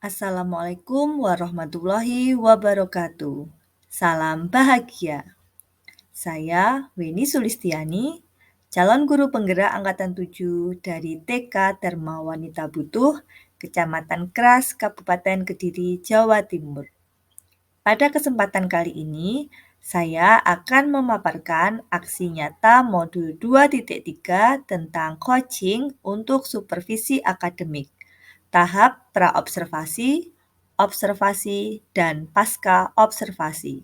Assalamualaikum warahmatullahi wabarakatuh. Salam bahagia. Saya Weni Sulistiani, calon guru penggerak angkatan 7 dari TK Dharma Wanita Butuh, Kecamatan Kras, Kabupaten Kediri, Jawa Timur. Pada kesempatan kali ini, saya akan memaparkan aksi nyata modul 2.3 tentang coaching untuk supervisi akademik. Tahap praobservasi, observasi, dan pasca observasi.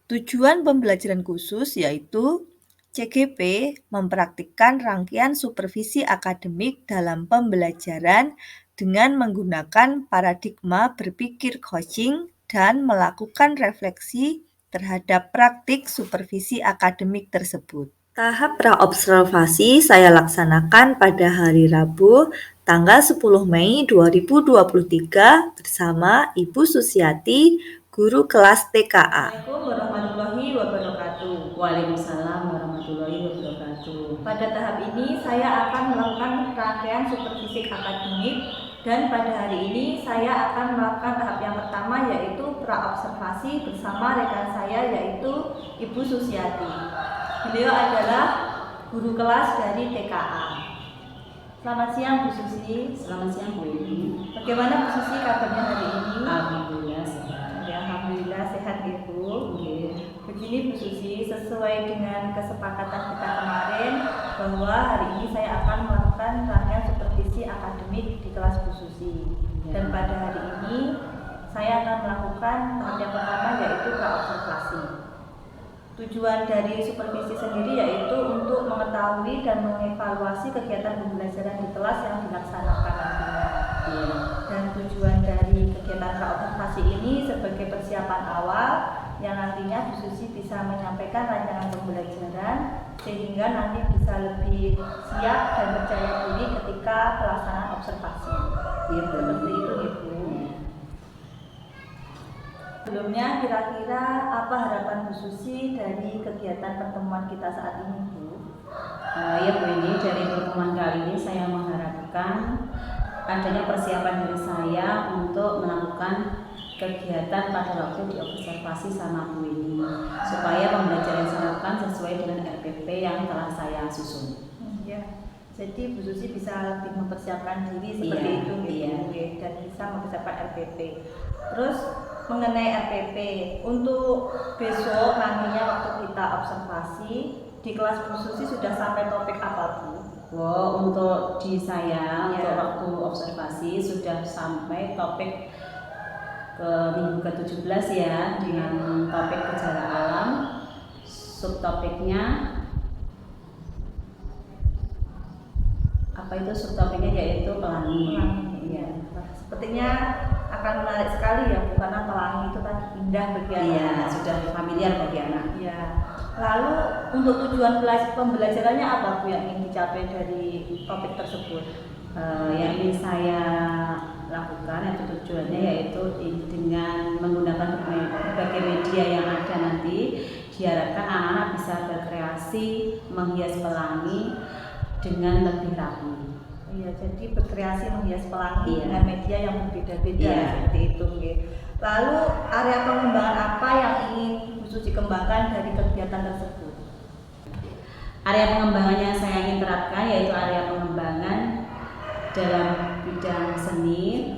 Tujuan pembelajaran khusus yaitu CGP mempraktikkan rangkaian supervisi akademik dalam pembelajaran dengan menggunakan paradigma berpikir coaching dan melakukan refleksi terhadap praktik supervisi akademik tersebut. Tahap praobservasi saya laksanakan pada hari Rabu, tanggal 10 Mei 2023 bersama Ibu Susiati, guru kelas TKA. Assalamualaikum warahmatullahi wabarakatuh. Waalaikumsalam warahmatullahi wabarakatuh. Pada tahap ini saya akan melakukan rangkaian supervisi akademik dan pada hari ini saya akan melakukan tahap yang pertama yaitu praobservasi bersama rekan saya yaitu Ibu Susiati. Beliau adalah guru kelas dari TKA. Selamat siang Bu Susi. Selamat siang Bu Weni. Bagaimana Bu Susi kabarnya hari ini? Alhamdulillah sehat. Ya, alhamdulillah sehat Ibu. Begini Bu Susi, sesuai dengan kesepakatan kita kemarin bahwa hari ini saya akan melakukan rangkaian supervisi akademik di kelas Bu Susi. Dan pada hari ini saya akan melakukan tahap yang pertama yaitu praobservasi. Tujuan dari supervisi sendiri yaitu untuk mengetahui dan mengevaluasi kegiatan pembelajaran di kelas yang dilaksanakan nantinya. Dan tujuan dari kegiatan praobservasi ini sebagai persiapan awal yang nantinya Bu Susi bisa menyampaikan rancangan pembelajaran sehingga nanti bisa lebih siap dan percaya diri ketika pelaksanaan observasi. Seperti itu Ibu. Sebelumnya kira-kira apa harapan Bu Susi dari kegiatan pertemuan kita saat ini Bu? Ya Bu Weni, dari pertemuan kali ini saya mengharapkan adanya persiapan dari saya untuk melakukan kegiatan pada waktu diobservasi sama Bu Weni supaya pembelajaran saya lakukan sesuai dengan RPP yang telah saya susun. Ya. Jadi Bu Susi bisa lebih mempersiapkan diri seperti itu gitu, dan bisa mempersiapkan RPP. Terus mengenai RPP, untuk besok nantinya waktu kita observasi di kelas Bu Susi sudah sampai topik apa Bu? Untuk di saya untuk waktu observasi sudah sampai topik ke minggu ke-17 ya, dengan topik gejala alam. Subtopiknya subtopiknya yaitu pelangi. Ya. Sepertinya akan menarik sekali ya, karena pelangi itu tadi indah bagi anak. Iya, sudah familiar bagi anak. Ya. Lalu untuk tujuan pembelajarannya apa Bu yang ingin dicapai dari topik tersebut? Yang ingin saya lakukan itu tujuannya yaitu dengan menggunakan berbagai media yang ada nanti diharapkan anak-anak bisa berkreasi menghias pelangi dengan lebih rapi. Iya, jadi berkreasi menghias pelangi dengan media yang berbeda-beda seperti itu. Lalu area pengembangan apa yang ingin Bu Susi kembangkan dari kegiatan tersebut? Area pengembangan yang saya ingin terapkan yaitu area pengembangan dalam bidang seni,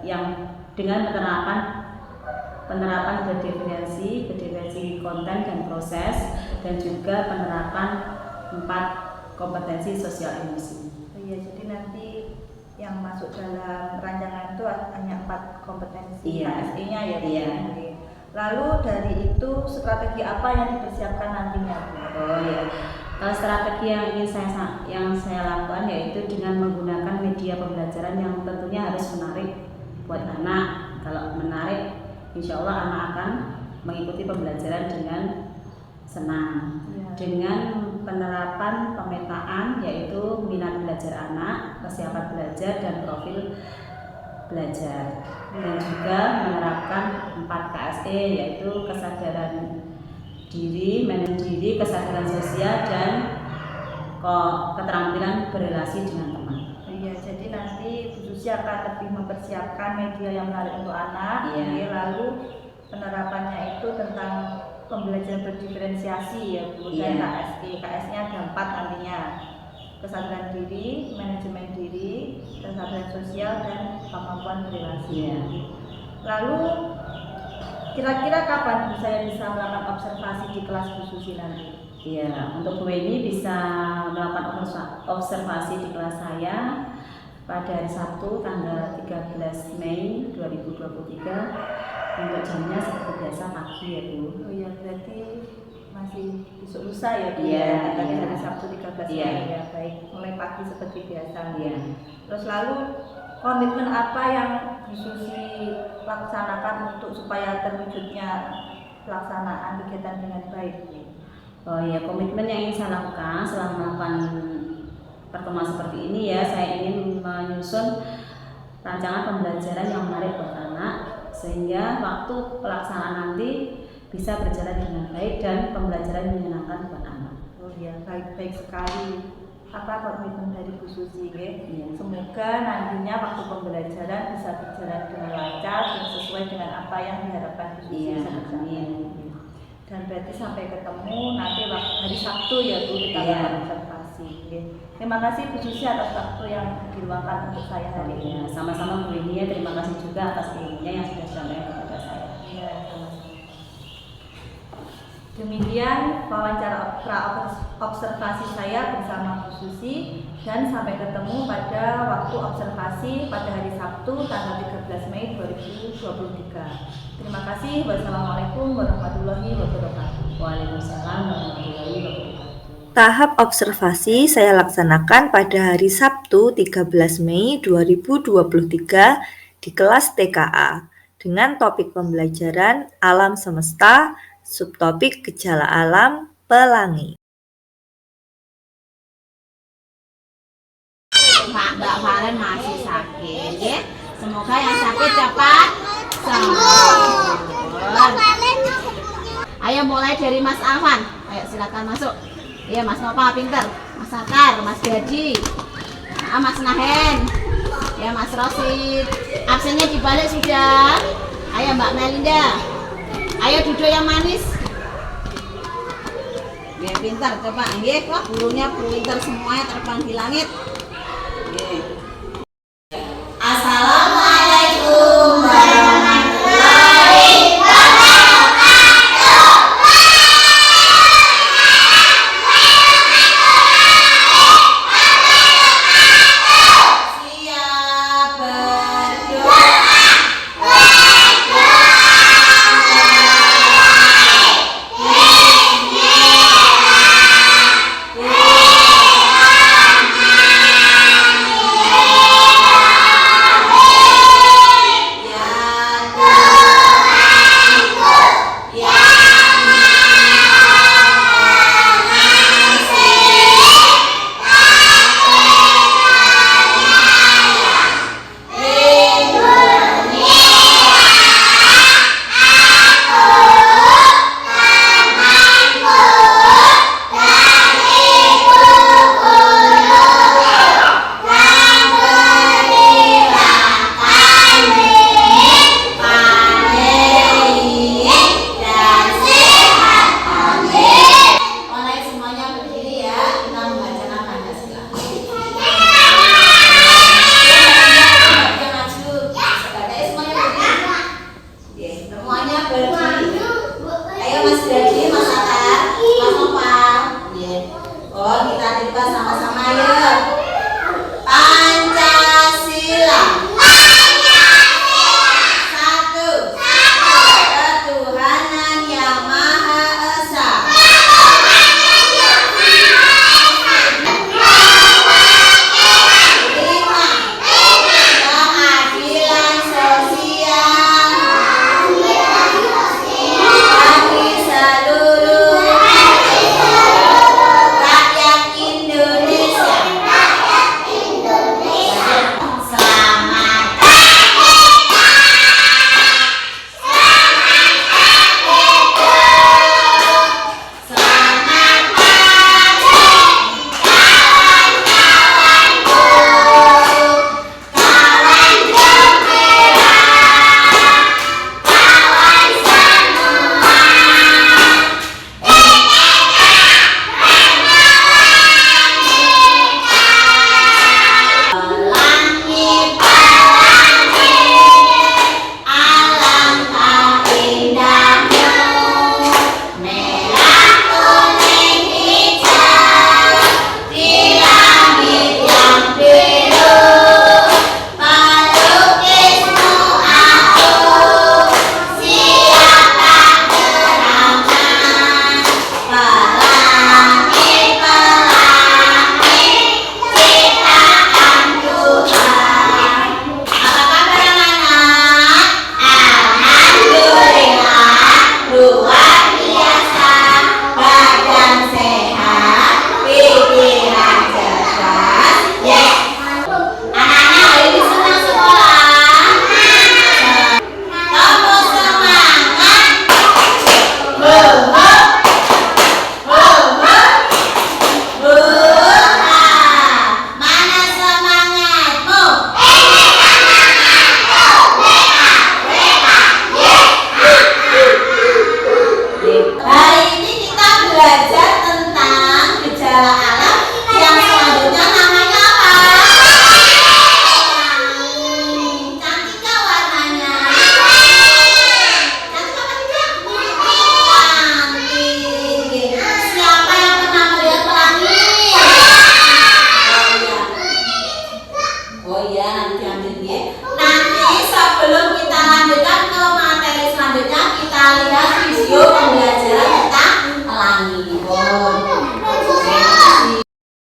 yang dengan penerapan berdiferensi konten dan proses, dan juga penerapan 4 kompetensi sosial emosi. Iya, jadi nanti yang masuk dalam rancangan itu hanya 4 kompetensi KSE-nya ya. Lalu dari itu strategi apa yang dipersiapkan nantinya? Strategi yang saya lakukan yaitu dengan menggunakan media pembelajaran yang tentunya harus menarik buat anak. Kalau menarik, insya Allah anak akan mengikuti pembelajaran dengan senang. Dengan penerapan pemetaan yaitu minat belajar anak, kesiapan belajar, dan profil belajar. Dan juga menerapkan 4 KSE yaitu kesadaran diri, manajemen diri, kesadaran sosial, dan keterampilan berrelasi dengan teman. Iya, jadi nanti Bu Susi akan lebih mempersiapkan media yang menarik untuk anak. Iya. Lalu penerapannya itu tentang pembelajaran berdiferensiasi ya Bu, dan Iya. KSE. KS-nya ada 4 nantinya. Kesadaran diri, manajemen diri, kesadaran sosial, dan kemampuan berrelasi. Iya. Lalu kira-kira kapan Bu saya bisa melakukan observasi di kelas Bu Susi nanti? Iya, untuk Bu Weni bisa melakukan observasi di kelas saya pada hari Sabtu tanggal 13 Mei 2023 untuk jamnya seperti biasa pagi ya Bu. Oh iya, berarti masih besok lusa ya Bu? Iya, Tadi iya. hari Sabtu 13 Iya. Mei ya, baik. Mulai pagi seperti biasa. Iya. Terus lalu komitmen apa yang Bu Susi laksanakan untuk supaya terwujudnya pelaksanaan kegiatan dengan baik? Oh ya, komitmen yang ingin saya lakukan setelah melakukan pertemuan seperti ini ya, saya ingin menyusun rancangan pembelajaran yang menarik buat anak sehingga waktu pelaksanaan nanti bisa berjalan dengan baik dan pembelajaran menyenangkan buat anak. Oh iya, baik sekali. Apa komitmen dari Bu Susi? Iya. Semoga nantinya waktu pembelajaran bisa berjalan dengan lancar dan sesuai dengan apa yang diharapkan Bu Susi. Iya, amin. Dan berarti sampai ketemu nanti hari Sabtu ya Bu, kita Iya. akan observasi. Terima kasih Bu Susi atas waktu yang diluangkan untuk saya hari ini. Ya, sama-sama Bu Weni, terima kasih juga atas ilmunya yang sudah disampaikan kepada saya. Ya, sama-sama. Demikian wawancara observasi saya bersama Bu Susi, dan sampai ketemu pada waktu observasi pada hari Sabtu tanggal 13 Mei 2023. Terima kasih. Wassalamualaikum warahmatullahi wabarakatuh. Waalaikumsalam warahmatullahi wabarakatuh. Tahap observasi saya laksanakan pada hari Sabtu 13 Mei 2023 di kelas TKA dengan topik pembelajaran alam semesta, subtopik gejala alam, pelangi. Mbak Valen masih sakit ya. Semoga yang sakit cepat sembuh. Ayo mulai dari Mas Alvan. Ayo silakan masuk. Iya Mas Nova pinter. Mas Sakar, Mas Gadi, Mas Nahen, ya Mas Rosid. Absennya dibalik sudah. Ayo Mbak Melinda. Ayo duduk yang manis. Ya pintar coba. Nggih, wah burungnya pintar semuanya terbang di langit. Assalamualaikum warahmatullahi wabarakatuh. Siap berdoa. lanjut ya. Nanti sebelum kita lanjutkan ke materi selanjutnya, kita lihat video pembelajaran tentang pelangi.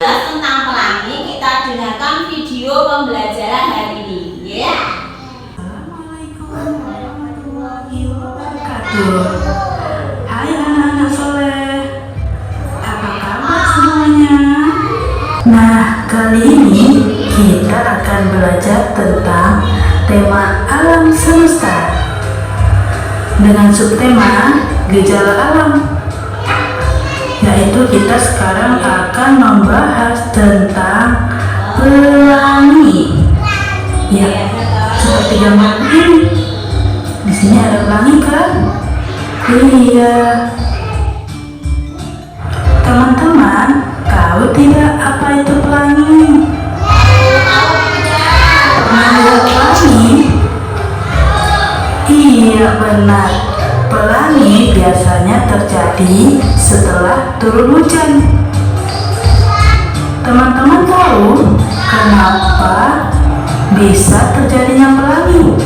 Tentang pelangi, kita dengarkan video pembelajaran hari ini ya. Assalamualaikum warahmatullahi wabarakatuh. Hai anak-anak soleh, apa kabar semuanya? Nah, kali ini kita akan belajar tentang tema alam semesta dengan subtema gejala alam, yaitu kita sekarang akan membahas tentang pelangi. Ya, seperti gambar ini. Di sini ada pelangi kan? Iya. Teman-teman, tahu tidak apa itu pelangi? Pernah lihat pelangi? Iya, benar. Pelangi biasanya terjadi setelah turun hujan. Teman-teman tahu kenapa bisa terjadinya pelangi?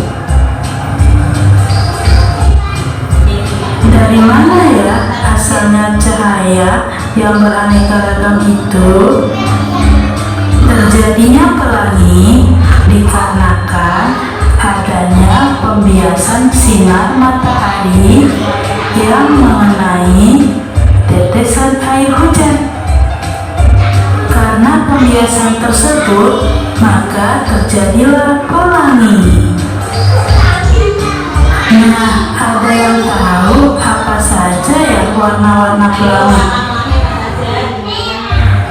Dari mana ya asalnya cahaya yang beraneka ragam itu? Terjadinya pelangi dikarenakan adanya pembiasan sinar matahari yang mengenai tetesan air hujan. Karena pembiasan tersebut, maka terjadilah pelangi. Nah, ada yang tahu apa saja ya warna-warna pelangi?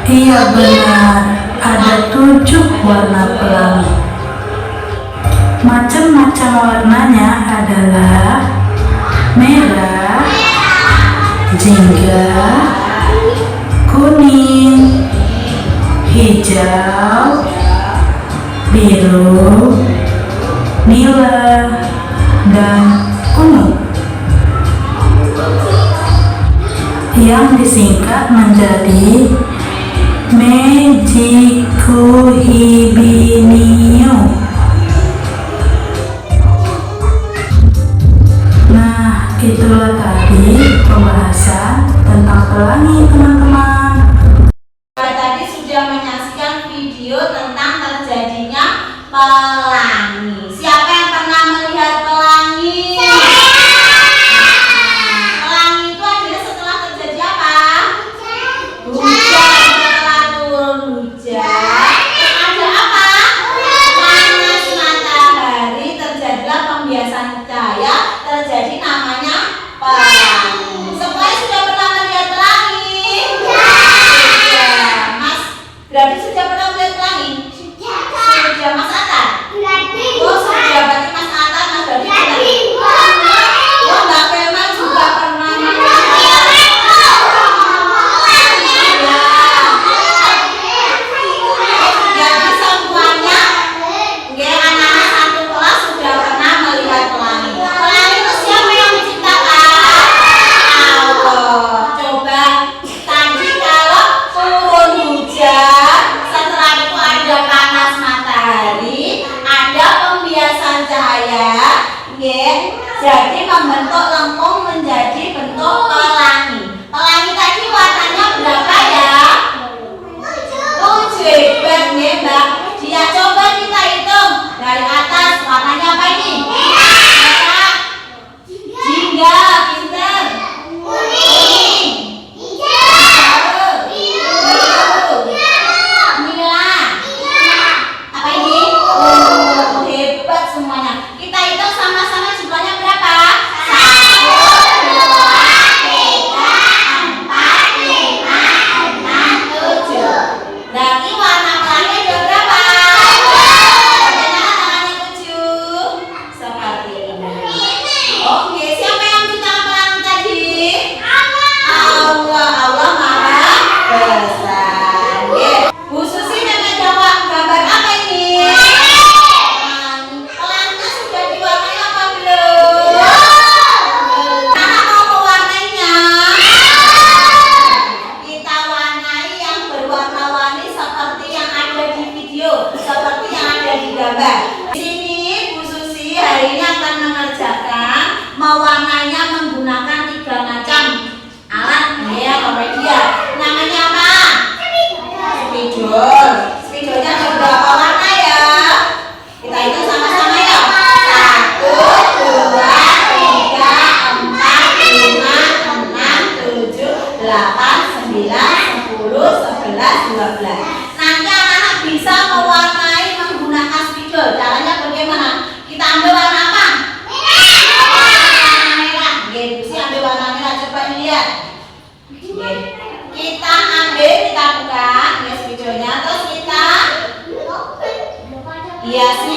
Iya benar, ada 7 warna pelangi. Macam-macam warnanya adalah merah, jingga, kuning, hijau, biru, nila, dan ungu, yang disingkat menjadi Magikuhibiniu. Nah, itulah tadi pembahasan tentang pelangi, teman-teman. Tadi sudah menyaksikan video tentang terjadinya pelangi. Siapa yang pernah melihat pelangi? Pelangi itu adalah setelah terjadi apa? Hujan. Setelah turun hujan, ada apa? Panas matahari, terjadilah pembiasan cahaya, terjadi namanya pelangi. Semuanya sudah pernah melihat pelangi? Sudah. Mas, berarti sudah pernah melihat pelangi? Sudah, Mas Atta? Oh, sudah. Berarti Mas Atta, Mas Dodi pernah. Oh, Mbak Kemal juga pernah melihat. Jadi semuanya, anak-anak satu kelas sudah pernah melihat pelangi. Pelangi itu siapa yang menciptakan? Allah. Coba tadi kalau turun hujan, setelah itu ada panas matahari, ada pembiasan cahaya, jadi membentuk lengkung menjadi bentuk pelangi. Pelangi tadi warnanya berapa ya? 7 hebat ya Mbak. Dia coba kita hitung dari atas, warnanya apa ini? Merah, jingga, pinter, kuning, hijau, biru, nila, apa ini? Oh, hebat semuanya. Kita hitung sama-sama jumlahnya berapa? 1, 2, 3, 4,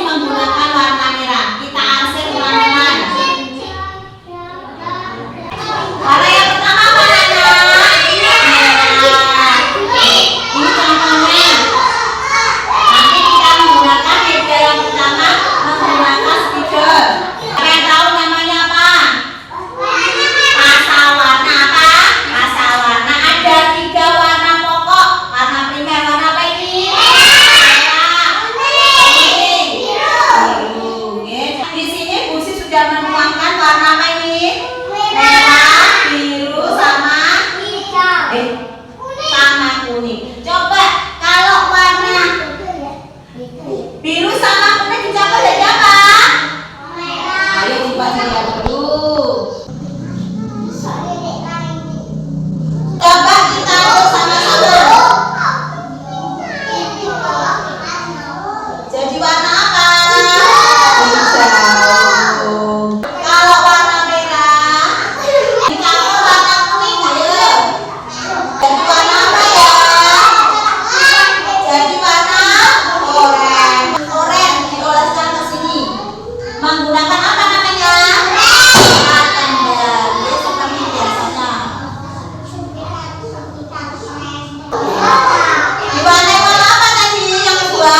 menggunakan warna merah. Kita arsip teman-teman. Warna yang pertama apa anak? Merah. Ini contohnya. Nanti kita menggunakan media yang pertama menggunakan spidol. Kalian tahu namanya apa? Pasal warna apa? Pasal warna ada 3 warna pokok. Warna primer warna apa ini? Biru. Di sini Bu Sis sudah menuangkan warna apa ini? Merah, biru, sama sama kuning. Coba kalau warna biru sama kuning dicampur jadi apa? Ayo coba lihat dulu. Coba kita aduk sama-sama. Jadi warna apa? Hijau. Kalau warna merah dicampur warna kuning, ayo. Jadi warna apa ya? Jadi warna oranye. Oranye dioleskan ke sini. Menggunakan apa namanya? Lavender. Ini seperti biasanya. Diwarnai warna apa tadi yang kedua?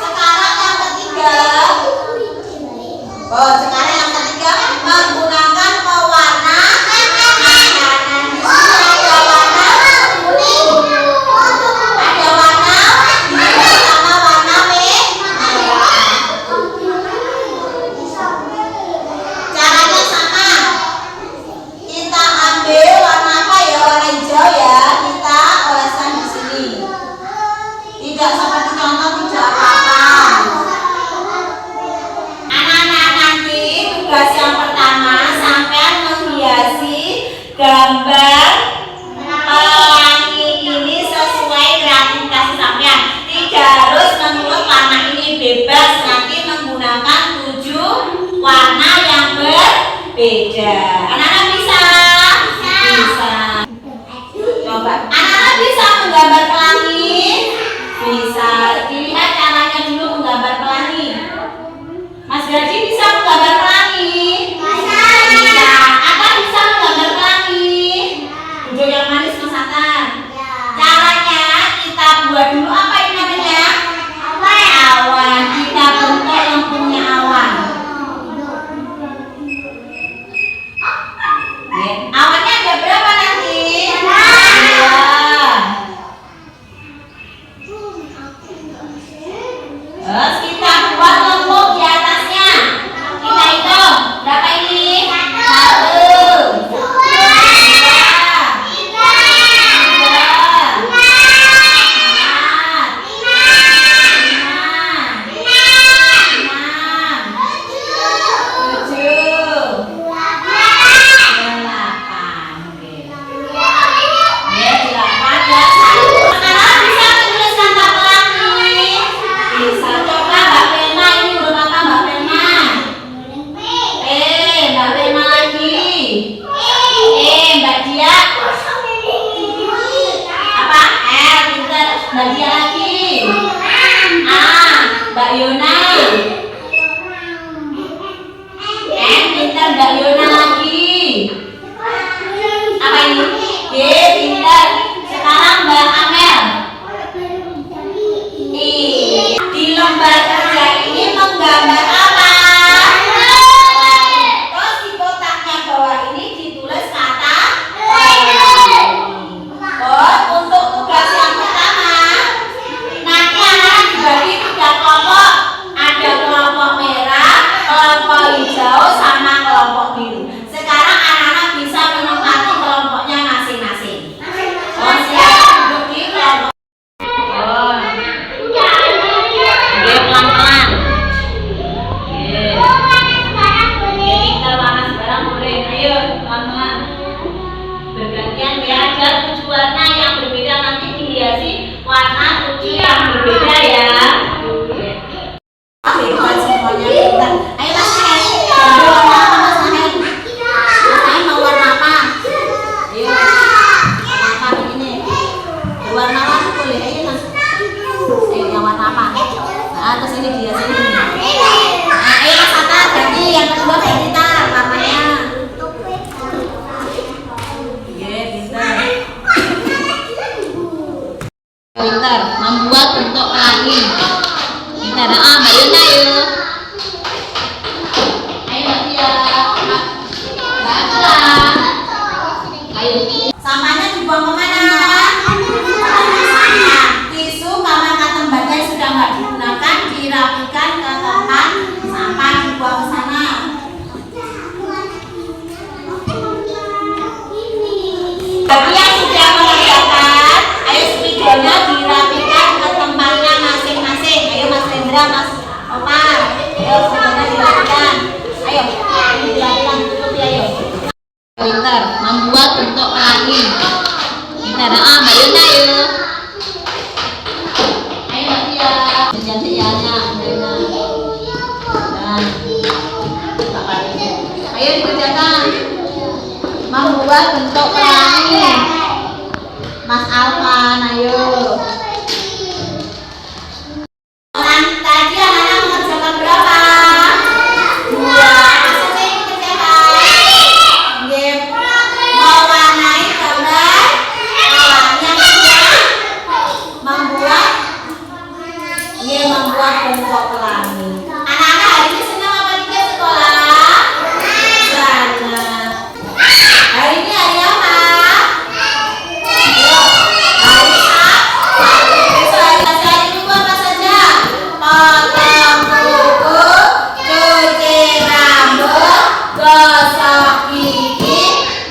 Sekarang yang ketiga. Sekarang yang ketiga menggunakan pewarna makanan. Di sini ada warna kuning, ada warna biru sama warna merah. Caranya sama. Kita ambil warna apa ya? Warna hijau ya. Kita oleskan di sini. Tidak seperti contoh tidak apa-apa. Anak-anak, nanti tugas yang pertama sampean menghiasi gambar pelangi ini sesuai kreativitas sampean. Tidak harus menurut warna ini, bebas. Nanti menggunakan 7 warna yang berbeda. Anak-anak bisa? Bisa. Coba. Anak-anak bisa menggambar pelangi? Bisa. Dilihat caranya dulu menggambar pelangi. Mas Gaji bisa menggambar pelangi? Bisa. Atta bisa menggambar pelangi? Duduk yang manis Mas Atta. Caranya kita buat dulu apa ini namanya? Awan. Kita bentuk yang punya awan. Awannya ada berapa nanti? 2. Terus kita buat lembut di atasnya. Kita hitung berapa ini? 1, 2, 1, lain. Pintar, Mbak Yuna yuk. Ayo Mbak Tia, Mbak Akla. Ayo. Sampahnya dibuang kemana? Tisu kamar kantong badai sudah nggak digunakan, dirapikan ke tempat sampah, dibuang ke sana. Bagi yang sudah mengerjakan, ayo spidolnya dirapikan ke tempatnya masing-masing. Ayo Mas Hendra, Mas Opar, ayo spidolnya dirapikan. Ayo, dirapikan tutup ya, ayo. Pintar, membuat bentuk pelangi. Pintar, Mbak Yuna yuk. Ayo Mbak Tia, kerjaan-kerjaannya Mbak Yuna. Dan Pak Paris. Ayo dikerjakan. Membuat bentuk pelangi. Mas Alvan, ayo. Tadi anak-anak mengerjakan berapa? 2. Maksudnya yang dikerjakan? Mewarnai gambar awan. Yang kedua, membuat bentuk pelangi. Anak-anak hari ini senang apa tidak sekolah? Senang. Hari ini hari apa? Hari Sabtu. Besok hari Minggu apa saja? Potong kuku, cuci rambut, gosok gigi,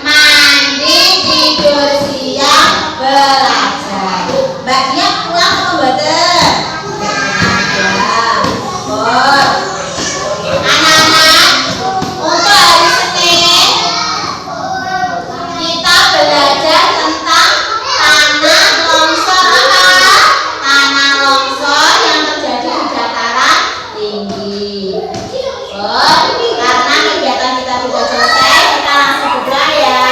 mandi, tidur siang, belajar. Mbak Nia pulang atau mboten? Anak-anak, untuk hari Senin kita belajar tentang tanah longsor apa? Tanah longsor yang terjadi di dataran tinggi. Karena kegiatan kita sudah selesai, kita langsung berdoa ya.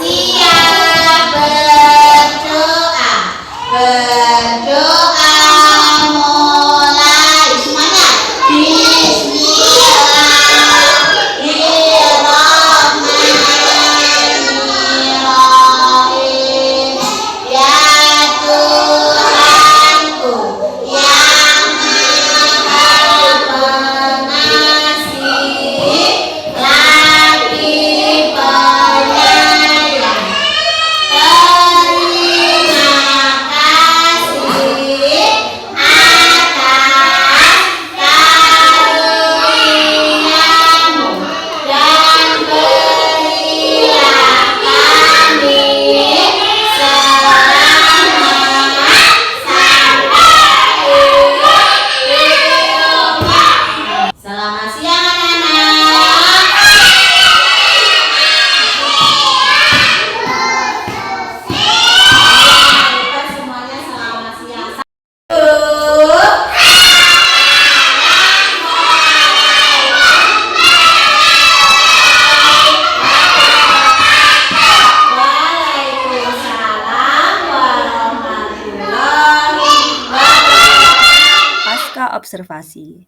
Siap, berdoa. Berdoa mulai semuanya. Bismillahirrahmanirrahim. Ya Tuhanku yang Maha Pengasih lagi penyayang, terima kasih atas karuniamu dan berilah kami selamat sampai di rumah. Selamat siang anak-anak. Kita semuanya selamat siang. Waalaikumsalam warahmatullahi wabarakatuh. Pasca observasi.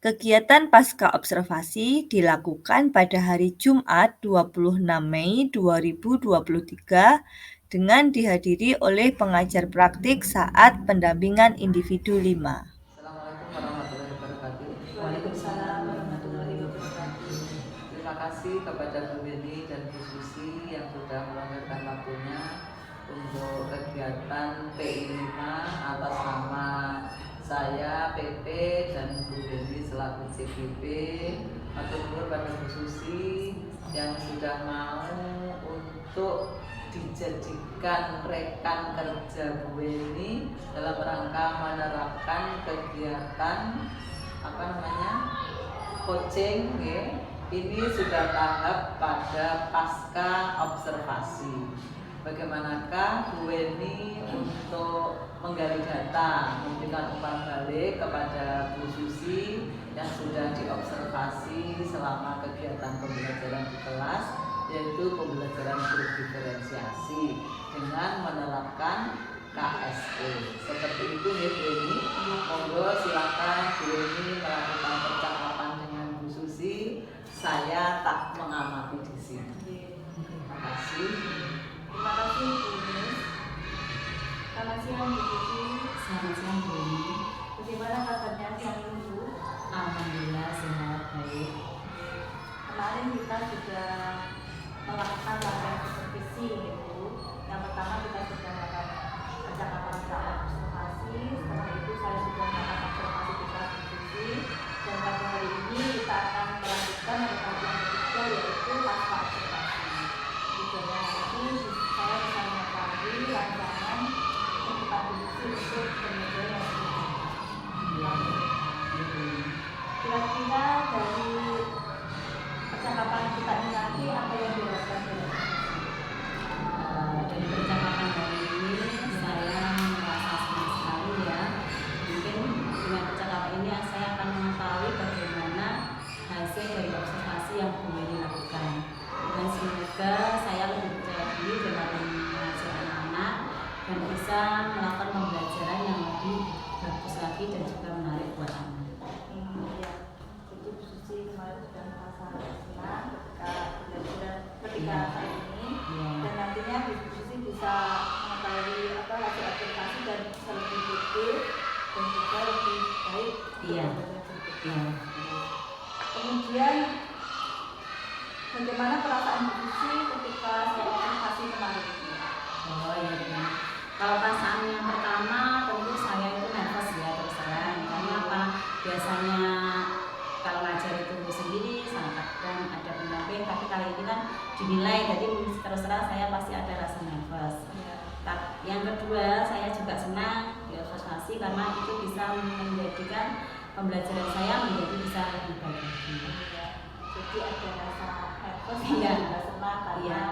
Kegiatan pasca observasi dilakukan pada hari Jumat 26 Mei 2023 dengan dihadiri oleh pengajar praktik saat pendampingan individu 5. Assalamualaikum warahmatullahi wabarakatuh. Waalaikumsalam warahmatullahi wabarakatuh. Terima kasih kepada Bu Beni dan Bu Susi yang sudah meluangkan waktunya untuk kegiatan TI5 atas nama saya PP dan Bu Beni selaku CPP. Matur nuwun pada Bu Susi yang sudah mau untuk dijadikan rekan kerja Bu Beni dalam rangka menerapkan kegiatan coaching ya. Ini sudah tahap pada pasca observasi. Bagaimanakah Bu Weni untuk menggali data, memberikan umpan balik kepada Bu Susi yang sudah diobservasi selama kegiatan pembelajaran di kelas, yaitu pembelajaran grup diferensiasi dengan menerapkan KSE. Seperti itu ya Bu Weni. Monggo silakan Bu Weni melakukan percakapan dengan Bu Susi. Saya tak mengamati di sini. Terima kasih. Terima kasih Bu Miss. Selamat siang Bu Susi. Selamat siang Bu Weni. Bu Iya. Iya. Kemudian bagaimana perasaan Bu Susi ketika saya observasi kemarin? Oh iya benar. Kalau perasaan yang pertama tentu saya itu nervous ya terus terang. Karena apa? Biasanya kalau ngajar itu sendiri sangat kadang ada pendamping, tapi kali ini kan dinilai, jadi terus terang saya pasti ada rasa nervous. Yang kedua, saya juga senang di observasi karena itu bisa menjadikan pembelajaran saya menjadi bisa lebih baik lagi. Jadi ada rasa nervous, Iya. ada senang karena Iya.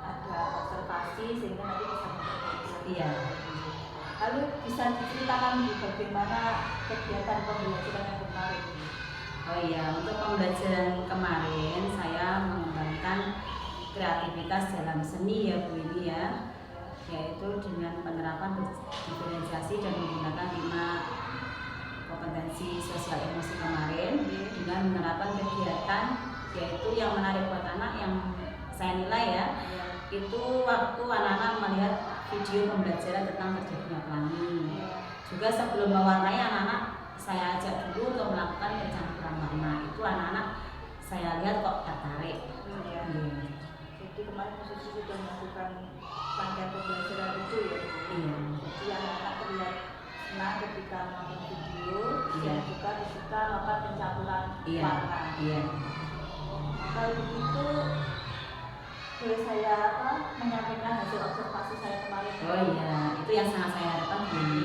ada observasi sehingga nanti bisa memperbaiki. Iya. Lalu bisa diceritakan bagaimana kegiatan pembelajaran yang kemarin? Oh iya, untuk pembelajaran kemarin saya mengembangkan kreativitas dalam seni ya Bu ini ya, yaitu dengan penerapan diferensiasi dan menggunakan 5 kompetensi sosial emosi kemarin dengan menerapkan kegiatan yaitu yang menarik buat anak yang saya nilai ya, itu waktu anak-anak melihat video pembelajaran tentang terjadinya pelangi. Juga sebelum mewarnai anak-anak saya ajak dulu untuk melakukan pencampuran warna. Itu anak-anak saya lihat kok tertarik. Jadi kemarin Bu Susi sudah melakukan rangkaian pembelajaran itu ya. Iya. Jadi anak-anak terlihat senang ketika menonton video Iya. dan juga ketika melakukan pencampuran Iya. warna. Iya. Kalau begitu boleh saya menyampaikan hasil observasi saya kemarin. Oh iya, itu yang sangat saya harapkan Bu ini.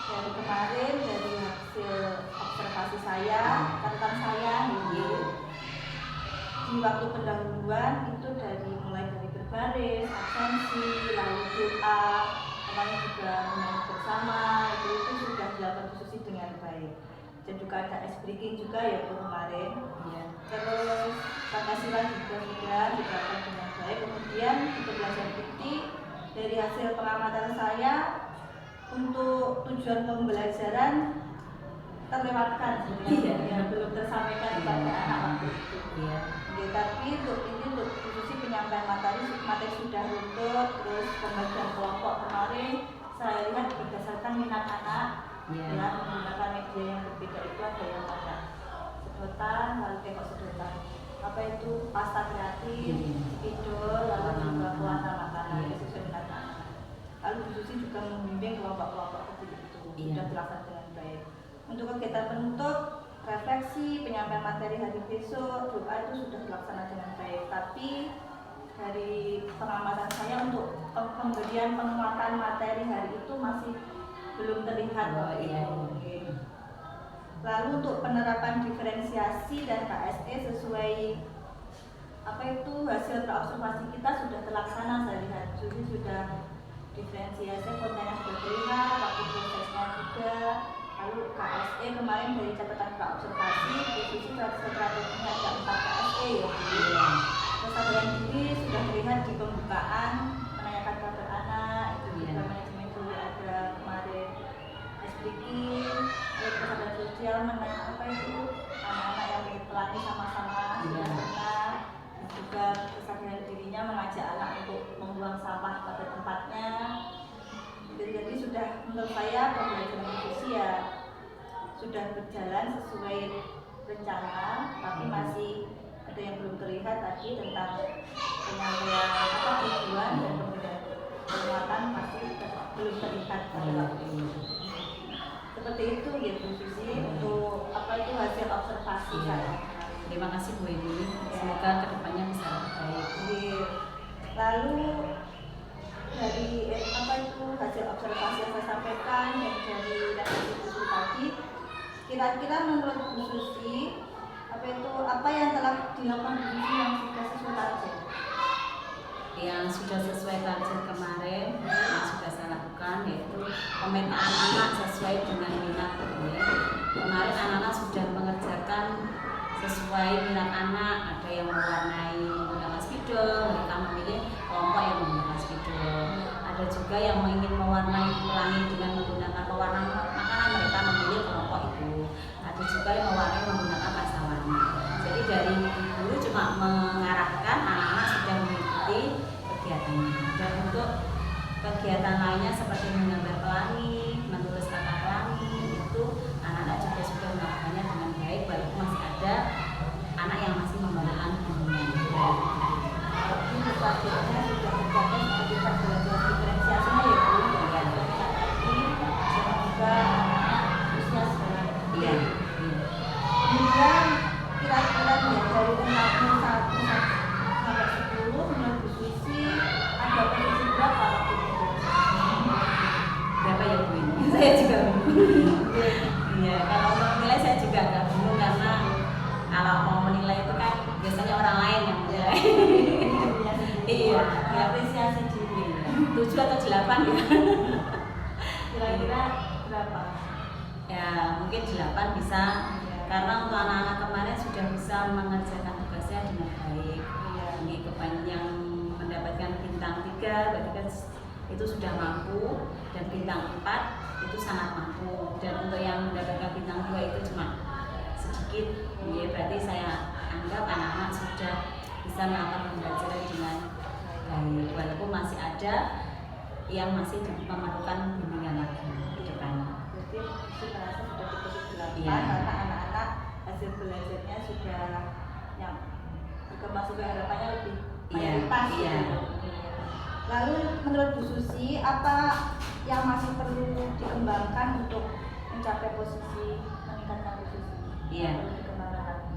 Dari kemarin dari hasil observasi saya, catatan saya ini di waktu pendahuluan itu mulai dari berbaris, absensi, lalu doa, kemarin juga menyanyi bersama, itu sudah dilakukan Bu Susi dengan baik. Dan juga ada ice breaking juga ya Bu kemarin. Iya. Terus Pancasila juga sudah dilakukan dengan baik. Kemudian di pembelajaran dikti dari hasil pengamatan saya untuk tujuan pembelajaran terlewatkan sebenarnya yang belum tersampaikan kepada anak waktu itu. Iya. Ya, tapi untuk Bu Susi penyampaian materi sudah runtut, terus pembagian kelompok kemarin saya lihat berdasarkan minat anak dengan menggunakan media yang berbeda itu ada yang pada sedotan, lalu tengok sedotan apa itu pasta kreatif, spidol, lalu juga pewarna makanan sesuai minat anak. Lalu Bu Susi juga membimbing kelompok-kelompok kecil itu sudah terlaksana dengan baik. Untuk kegiatan penutup, refleksi, penyampaian materi hari besok, doa itu sudah terlaksana dengan baik. Tapi dari pengamatan saya untuk pemberian penguatan materi hari itu masih belum terlihat. Lalu untuk penerapan diferensiasi dan KSE sesuai hasil terobservasi kita sudah terlaksana. Saya lihat sudah diferensiasi kontennya sudah terlihat, waktu prosesnya juga. Lalu KSE kemarin dari catatan observasi posisi strateginya ada 4 KSE ya. Kesadaran diri sudah terlihat di pembukaan, menanyakan kabar anak, itu juga manajemen dulu ada kemarin speaking, kesadaran sosial anak-anak yang pelangi sama-sama sudah pernah, juga kesadaran dirinya mengajak anak untuk membuang sampah pada tempatnya. Jadi sudah menurut saya pembelajaran usia sudah berjalan sesuai rencana, tapi masih ada yang belum terlihat tadi tentang penyampaian tujuan dan pemberian penguatan masih belum terlihat pada waktu ini. Seperti itu ya Bu Susi untuk hasil observasi saya. Terima kasih Bu Eni. Semoga kedepannya bisa baik. Lalu dari hasil observasi yang saya sampaikan dan dari refleksi Bu Susi tadi, kira-kira menurut Bu Susi apa yang telah dilakukan Bu Susi yang sudah sesuai target? Yang sudah sesuai target kemarin yang sudah saya lakukan yaitu pemetaan anak sesuai dengan minat. Kemarin anak-anak sudah mengerjakan sesuai minat anak, ada yang mewarnai menggunakan spidol, mereka memilih kelompok yang menggunakan spidol. Ada juga yang ingin mewarnai pelangi dengan menggunakan pewarna makanan, mereka memilih kelompok itu. Ada juga yang mewarnai menggunakan pasta warna. Jadi dari guru cuma mengarahkan, anak-anak sudah mengikuti kegiatannya. Dan untuk kegiatan lainnya seperti menggambar pelangi, menulis kata pelangi, itu anak-anak juga sudah Iya, kalau untuk menilai saya juga agak bingung karena kalau mau menilai itu kan biasanya orang lain yang menilai. Iya, Apresiasi diri. 7 atau 8 ya. Kira-kira berapa? Ya mungkin 8 bisa, karena untuk anak-anak kemarin sudah bisa mengerjakan tugasnya dengan baik. Ini yang mendapatkan bintang 3 berarti kan itu sudah mampu, dan bintang 4 itu sangat mampu, dan untuk yang mendapatkan bintang 2 itu cuma sedikit. Ya, berarti saya anggap anak-anak sudah bisa melakukan pembelajaran dengan baik, walaupun masih ada yang masih memerlukan bimbingan lagi ke depan. Berarti merasa sudah cukup 8 Iya. karena anak-anak hasil belajarnya sudah yang berkembang sesuai harapannya lebih Iya, mayoritas iya. gitu. Lalu menurut Bu Susi, apa yang masih perlu dikembangkan untuk mencapai posisi meningkatkan Bu Susi? Iya. Perlu dikembangkan lagi.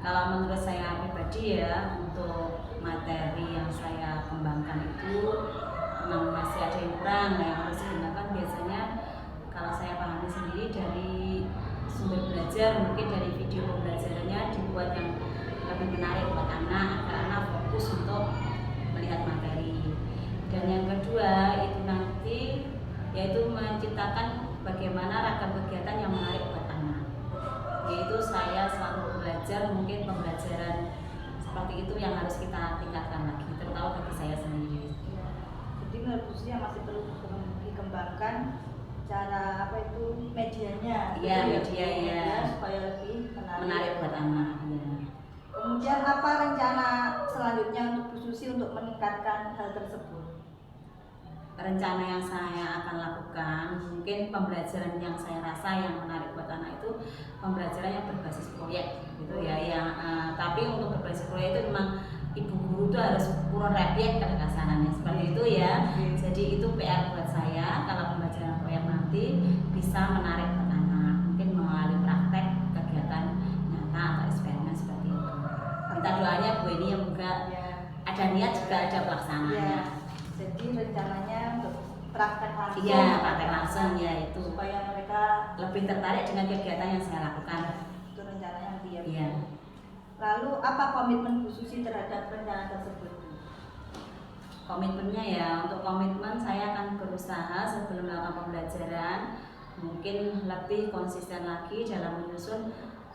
Kalau menurut saya pribadi ya, untuk materi yang saya kembangkan itu memang masih ada yang kurang, yang harus dikembangkan. Biasanya kalau saya pahami sendiri dari sumber belajar, mungkin dari video pembelajarannya dibuat yang lebih menarik buat anak, agar anak fokus untuk melihat materi. Dan yang kedua itu nanti yaitu menciptakan bagaimana ragam kegiatan yang menarik buat anak. Yaitu saya selalu belajar, mungkin pembelajaran seperti itu yang harus kita tingkatkan lagi, terutama bagi saya sendiri. Ya. Jadi menurut Bu Susi yang masih perlu dikembangkan cara apa itu medianya. Iya, Gitu media ya. Supaya lebih Menarik buat anak. Ya. Kemudian apa rencana selanjutnya untuk Bu Susi untuk meningkatkan hal tersebut? Rencana yang saya akan lakukan, mungkin pembelajaran yang saya rasa yang menarik buat anak itu pembelajaran yang berbasis proyek gitu ya, tapi untuk berbasis proyek itu memang ibu guru itu harus purun repiek kan kasarannya seperti itu ya. Jadi itu PR buat saya, kalau pembelajaran proyek nanti bisa menarik buat anak, mungkin melalui praktek kegiatan nyata atau eksperimen seperti itu. Minta doanya Bu Eni yang juga ada niat juga ada pelaksanaannya. Jadi rencananya untuk praktek langsung. Iya, praktek langsung ya itu. Supaya mereka Lebih tertarik dengan kegiatan yang saya lakukan. itu rencananya nanti ya. Iya. Lalu apa komitmen Bu Susi terhadap rencana tersebut? Komitmennya ya, untuk komitmen saya akan berusaha sebelum melakukan pembelajaran mungkin lebih konsisten lagi dalam menyusun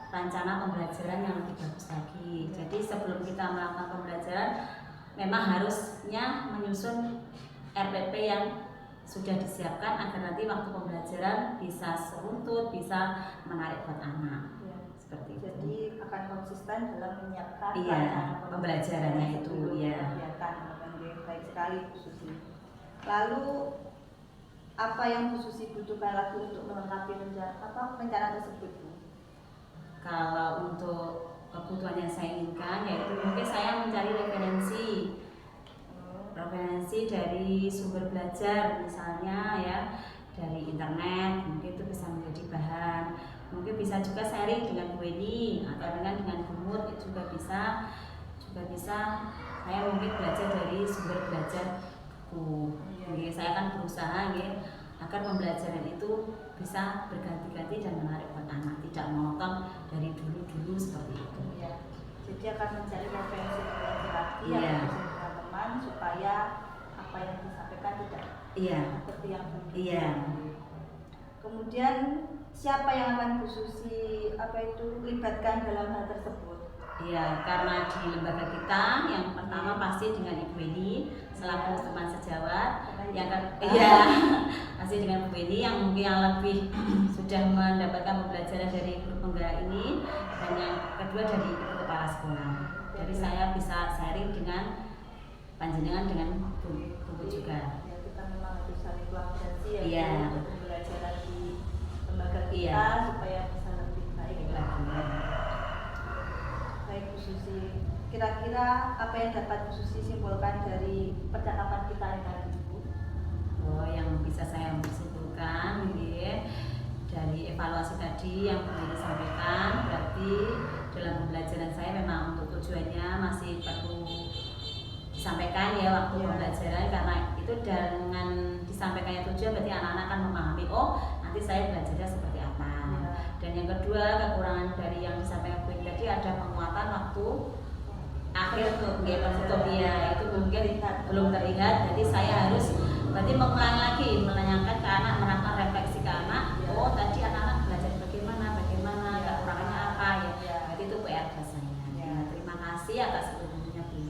rencana pembelajaran yang lebih bagus lagi. Jadi sebelum kita melakukan pembelajaran memang harusnya menyusun RPP yang sudah disiapkan agar nanti waktu pembelajaran bisa seruntut, bisa menarik buat anak. Ya. Seperti itu. Jadi akan konsisten dalam menyiapkan Iya, rencana pembelajarannya itu, sebelum iya. kegiatan. Oke, baik sekali Bu Susi. Lalu apa yang Bu Susi butuhkan lagi untuk melengkapi rencana tersebut, Bu? Kalau untuk kebutuhan yang saya inginkan yaitu mungkin saya mencari referensi dari sumber belajar, misalnya ya dari internet, mungkin itu bisa menjadi bahan. Mungkin bisa juga sharing dengan Bu Eni atau dengan Gumut, itu juga bisa saya mungkin belajar dari sumber belajarku. Jadi saya akan berusaha agar pembelajaran itu bisa berganti-ganti dan menarik buat anak, tidak monoton dari dulu seperti itu. Ya. Jadi akan mencari referensi lagi Iya. yang bisa teman-teman supaya apa yang disampaikan tidak Iya. seperti yang dulu. Iya. Kemudian siapa yang akan Bu Susi libatkan dalam hal tersebut? Iya, karena di lembaga kita yang pertama pasti dengan Ibu Eni selaku teman sejawat, yang pasti dengan Bu Eni yang mungkin yang lebih sudah mendapatkan pembelajaran dari grup penggerak ini, dan yang kedua dari Ibu Kepala Sekolah. Jadi saya bisa sharing dengan panjenengan dengan Bu juga. Ya, kita memang harus saling kolaborasi ya Iya. untuk pembelajaran di lembaga kita Iya. supaya bisa lebih baik lagi. Baik Bu Susi, kira-kira apa yang dapat Bu Susi simpulkan dari percakapan kita hari tadi, Bu? Oh, yang bisa saya simpulkan dari evaluasi tadi yang pernah disampaikan, berarti dalam pembelajaran saya memang untuk tujuannya masih perlu disampaikan ya waktu pembelajaran, karena itu dengan disampaikannya tujuan berarti anak-anak akan memahami, oh nanti saya belajarnya seperti apa. kedua, kekurangan dari yang disampaikan Bu tadi ada penguatan waktu akhir fotokopia itu mungkin belum terlihat, jadi saya harus berarti mengulangi lagi, menanyakan ke anak, melakukan refleksi ke anak. Oh tadi anak-anak belajar bagaimana, kekurangannya apa ya, berarti itu PR saya. Terima kasih atas ilmunya Bu.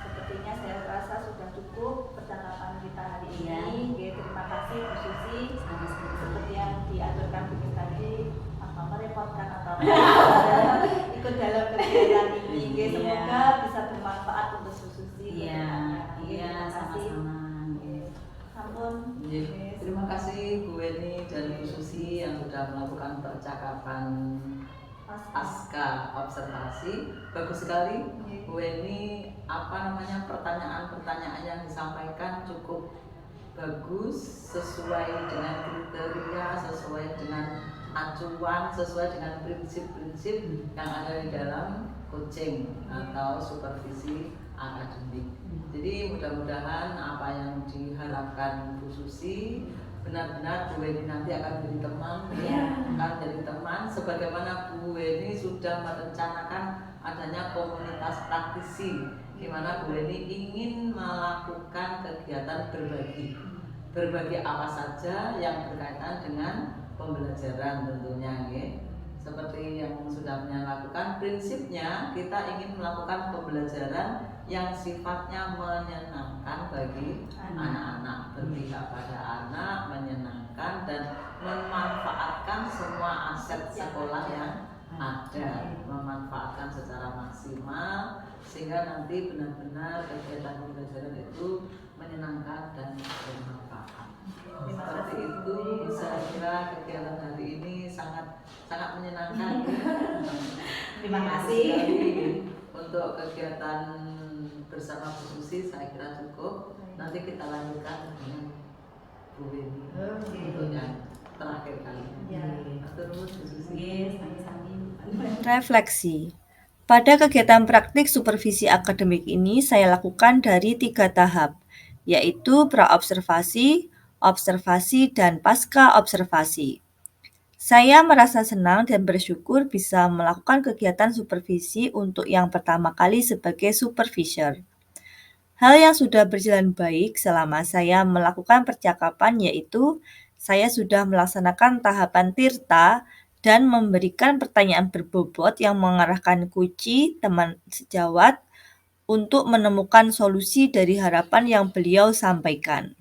Sepertinya saya rasa sudah cukup percakapan kita hari ini. Terima kasih Bu Susi. Seperti yang diaturkan Bu tadi, merepotkan atau ikut dalam kegiatan ini. Semoga bisa bermanfaat untuk Bu Susi. Iya, sama-sama. Sampun. Terima kasih Bu Weni dan Bu Susi yang sudah melakukan percakapan pasca observasi. Bagus sekali Bu Weni, pertanyaan-pertanyaan yang disampaikan cukup bagus, sesuai dengan kriteria, sesuai dengan acuan, sesuai dengan prinsip-prinsip yang ada di dalam coaching atau supervisi akademik. Jadi mudah-mudahan apa yang diharapkan Bu Susi benar-benar Bu Weni nanti akan menjadi teman, akan menjadi teman. Sebagaimana Bu Weni sudah merencanakan adanya komunitas praktisi, di mana Bu Weni ingin melakukan kegiatan berbagi apa saja yang berkaitan dengan pembelajaran tentunya, seperti yang sudah lakukan. Prinsipnya kita ingin melakukan pembelajaran yang sifatnya menyenangkan bagi anak-anak, berpihak pada anak, menyenangkan dan memanfaatkan semua aset sekolah yang ada, memanfaatkan secara maksimal sehingga nanti benar-benar kegiatan pembelajaran itu menyenangkan dan bermanfaat. Seperti itu, saya kira kegiatan hari ini sangat menyenangkan. Terima kasih. Untuk kegiatan bersama Bu Susi saya kira cukup. Nanti kita lanjutkan dengan Bu Weni untuk yang terakhir kali. Terus Bu Susi. Refleksi. Pada kegiatan praktik supervisi akademik ini saya lakukan dari 3 tahap, yaitu pra-observasi, observasi, dan pasca observasi. Saya merasa senang dan bersyukur bisa melakukan kegiatan supervisi untuk yang pertama kali sebagai supervisor. Hal yang sudah berjalan baik selama saya melakukan percakapan yaitu saya sudah melaksanakan tahapan tirta dan memberikan pertanyaan berbobot yang mengarahkan Kuci, teman sejawat, untuk menemukan solusi dari harapan yang beliau sampaikan.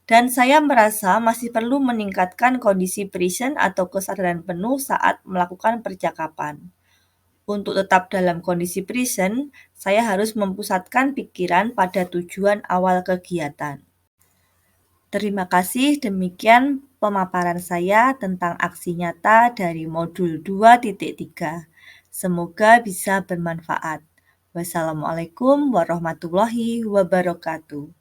Dan saya merasa masih perlu meningkatkan kondisi present atau kesadaran penuh saat melakukan percakapan. Untuk tetap dalam kondisi present, saya harus mempusatkan pikiran pada tujuan awal kegiatan. Terima kasih, demikian pemaparan saya tentang aksi nyata dari modul 2.3. Semoga bisa bermanfaat. Wassalamualaikum warahmatullahi wabarakatuh.